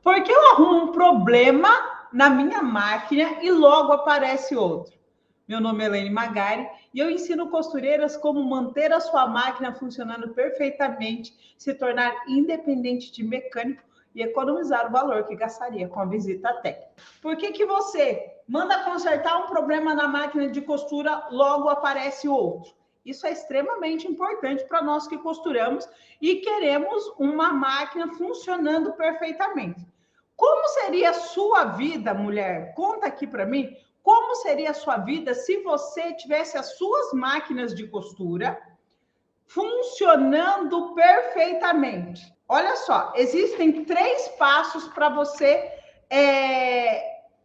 Porque eu arrumo um problema na minha máquina e logo aparece outro. Meu nome é Elaine Magari e eu ensino costureiras como manter a sua máquina funcionando perfeitamente, se tornar independente de mecânico e economizar o valor que gastaria com a visita técnica. Por que você manda consertar um problema na máquina de costura, logo aparece outro? Isso é extremamente importante para nós que costuramos e queremos uma máquina funcionando perfeitamente. Como seria a sua vida, mulher? Conta aqui para mim. Como seria a sua vida se você tivesse as suas máquinas de costura funcionando perfeitamente? Olha só, existem 3 passos para você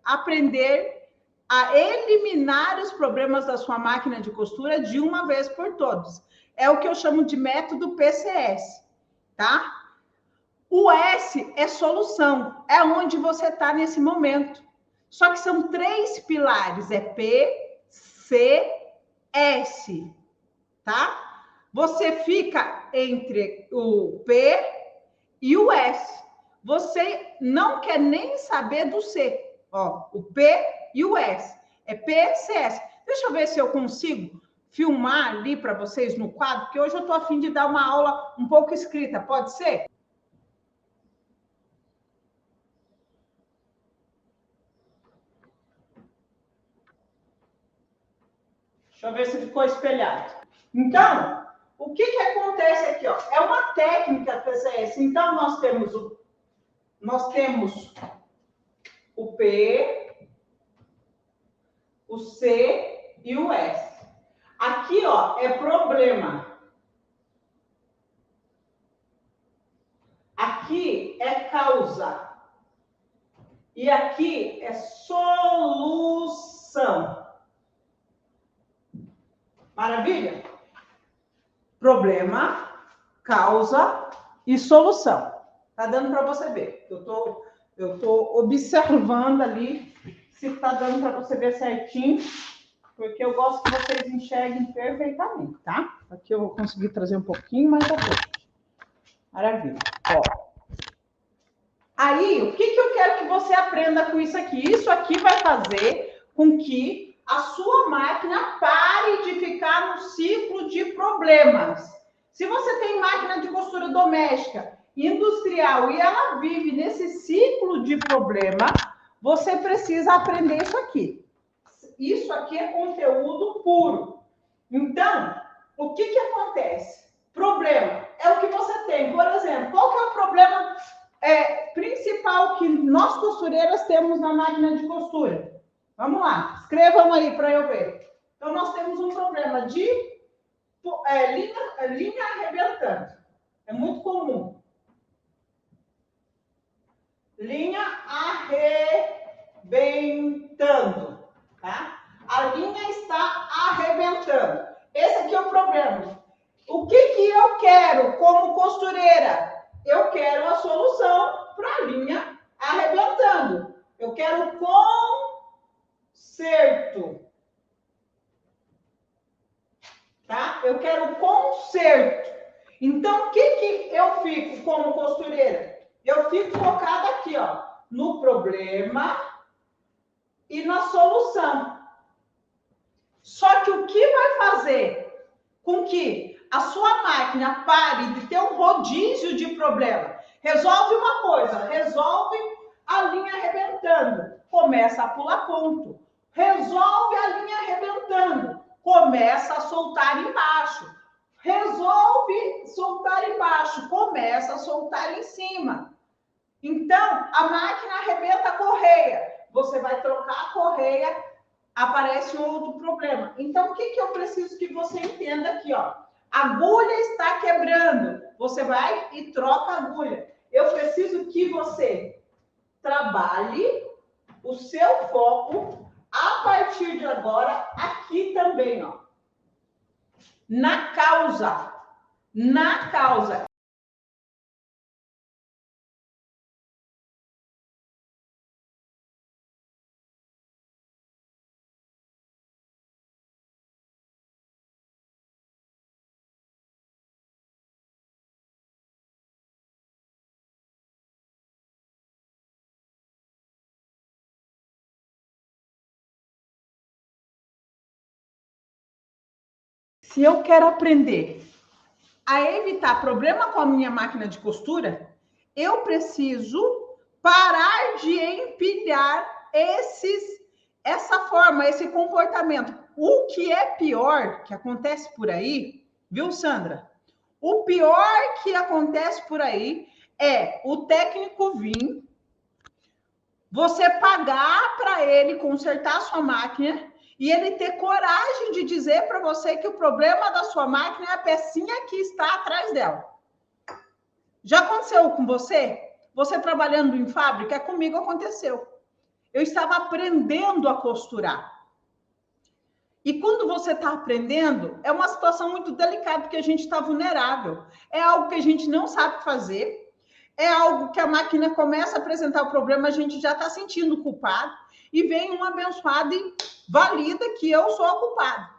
aprender a eliminar os problemas da sua máquina de costura de uma vez por todas. É o que eu chamo de método PCS, tá? O S é solução, é onde você está nesse momento. Só que são 3 pilares, é P, C, S, tá? Você fica entre o P e o S. Você não quer nem saber do C, ó, o P e o S. É P, C, S. Deixa eu ver se eu consigo filmar ali para vocês no quadro, porque hoje eu estou a fim de dar uma aula um pouco escrita, pode ser? Deixa eu ver se ficou espelhado. Então, o que acontece aqui? Ó? É uma técnica PCS. Então, nós temos o P, o C e o S. Aqui, ó, é problema. Aqui é causa. E aqui é solução. Maravilha? Problema, causa e solução. Tá dando para você ver. Eu tô observando ali se tá dando para você ver certinho, porque eu gosto que vocês enxerguem perfeitamente, tá? Aqui eu vou conseguir trazer um pouquinho mais à frente. Maravilha. Ó. Aí, o que eu quero que você aprenda com isso aqui? Isso aqui vai fazer com que a sua máquina pare de ficar no ciclo de problemas. Se você tem máquina de costura doméstica, industrial, e ela vive nesse ciclo de problema, você precisa aprender isso aqui. Isso aqui é conteúdo puro. Então, o que acontece? Problema é o que você tem. Por exemplo, qual que é o problema principal que nós costureiras temos na máquina de costura? Vamos lá, escrevam aí para eu ver. Então, nós temos um problema de linha arrebentando. É muito comum. Linha arrebentando, tá? A linha está arrebentando. Esse aqui é o problema. O que eu quero como costureira? Eu quero a solução para a linha arrebentando. Eu quero conserto. Tá? Eu quero conserto. Então, o que eu fico como costureira? Eu fico focada aqui, ó, no problema e na solução. Só que o que vai fazer com que a sua máquina pare de ter um rodízio de problema? Resolve uma coisa, resolve a linha arrebentando, começa a pular ponto. Resolve a linha arrebentando, começa a soltar embaixo. Resolve soltar embaixo, começa a soltar em cima. Então, a máquina arrebenta a correia. Você vai trocar a correia, aparece um outro problema. Então, o que eu preciso que você entenda aqui, ó? A agulha está quebrando. Você vai e troca a agulha. Eu preciso que você trabalhe o seu foco a partir de agora aqui também, ó. Na causa. Na causa. se eu quero aprender a evitar problema com a minha máquina de costura, eu preciso parar de empilhar essa forma, esse comportamento. O que é pior que acontece por aí, viu, Sandra? O pior que acontece por aí é o técnico vir, você pagar para ele consertar a sua máquina e ele ter coragem de dizer para você que o problema da sua máquina é a pecinha que está atrás dela. Já aconteceu com você? Você trabalhando em fábrica? Comigo aconteceu. Eu estava aprendendo a costurar. E quando você está aprendendo, é uma situação muito delicada, porque a gente está vulnerável. É algo que a gente não sabe fazer, é algo que a máquina começa a apresentar o problema, a gente já está sentindo culpado, e vem um abençoado e valida que eu sou a culpada.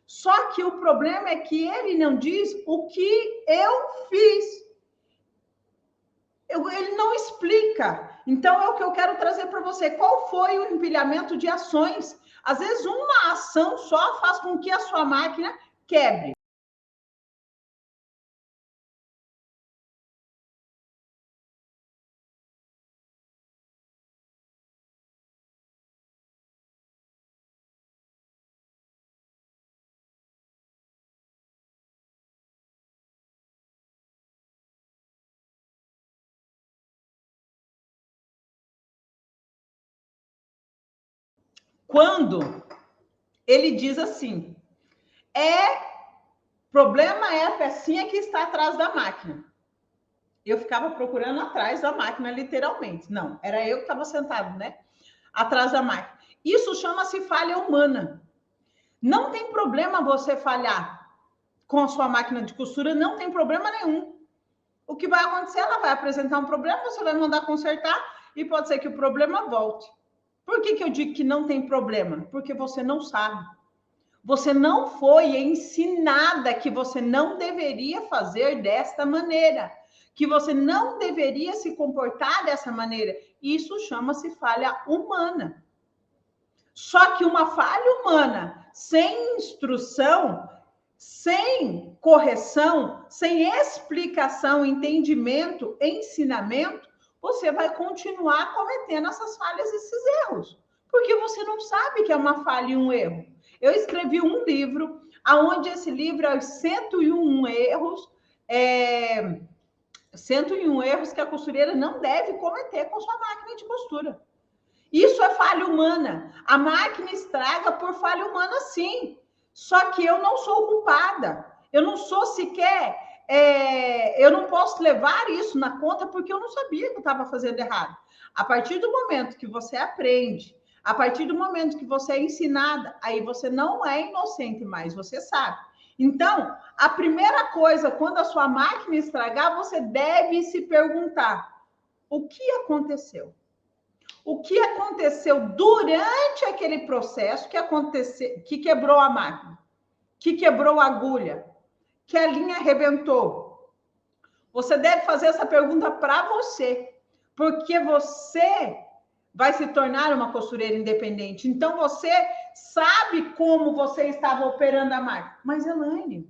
Só que o problema é que ele não diz o que eu fiz. Ele não explica. Então, é o que eu quero trazer para você. Qual foi o empilhamento de ações? Às vezes, uma ação só faz com que a sua máquina quebre. Quando ele diz assim, problema é a pecinha que está atrás da máquina. Eu ficava procurando atrás da máquina, literalmente. Não, era eu que estava sentado, né? Atrás da máquina. Isso chama-se falha humana. Não tem problema você falhar com a sua máquina de costura, não tem problema nenhum. O que vai acontecer? Ela vai apresentar um problema, você vai mandar consertar e pode ser que o problema volte. Por que eu digo que não tem problema? Porque você não sabe. Você não foi ensinada que você não deveria fazer desta maneira, que você não deveria se comportar dessa maneira. Isso chama-se falha humana. Só que uma falha humana sem instrução, sem correção, sem explicação, entendimento, ensinamento, você vai continuar cometendo essas falhas, esses erros, porque você não sabe que é uma falha e um erro. Eu escrevi um livro, onde esse livro é os 101 erros, 101 erros que a costureira não deve cometer com sua máquina de costura. Isso é falha humana. A máquina estraga por falha humana, sim. Só que eu não sou culpada. Eu não sou sequer... eu não posso levar isso na conta porque eu não sabia que eu estava fazendo errado. A partir do momento que você aprende, a partir do momento que você é ensinada, aí você não é inocente mais, você sabe. Então, a primeira coisa, quando a sua máquina estragar, você deve se perguntar: o que aconteceu? O que aconteceu durante aquele processo que quebrou a máquina, que quebrou a agulha, que a linha arrebentou? Você deve fazer essa pergunta para você, porque você vai se tornar uma costureira independente. Então, você sabe como você estava operando a máquina. Mas, Elaine,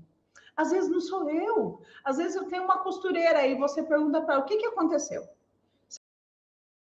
às vezes não sou eu. Às vezes eu tenho uma costureira aí, você pergunta para ela, o que aconteceu?